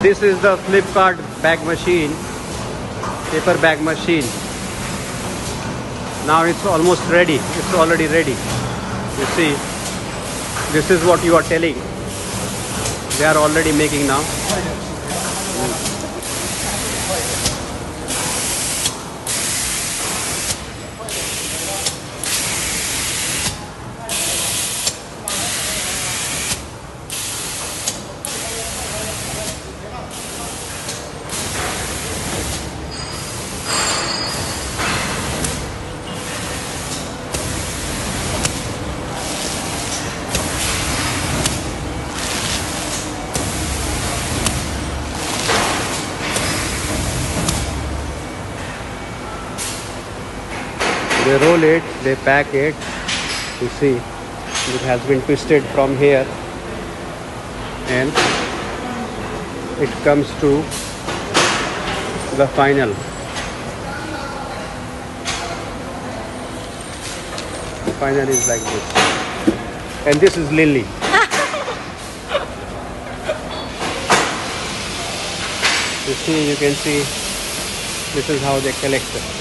This is the Flipkart bag machine, paper bag machine. Now it's almost ready. It's already ready. You see, this is what you are telling. They are already making now. They roll it, they pack it. You see, it has been twisted from here and it comes to the final. The final is like this. And this is Lily. You see, you can see this is how they collect it.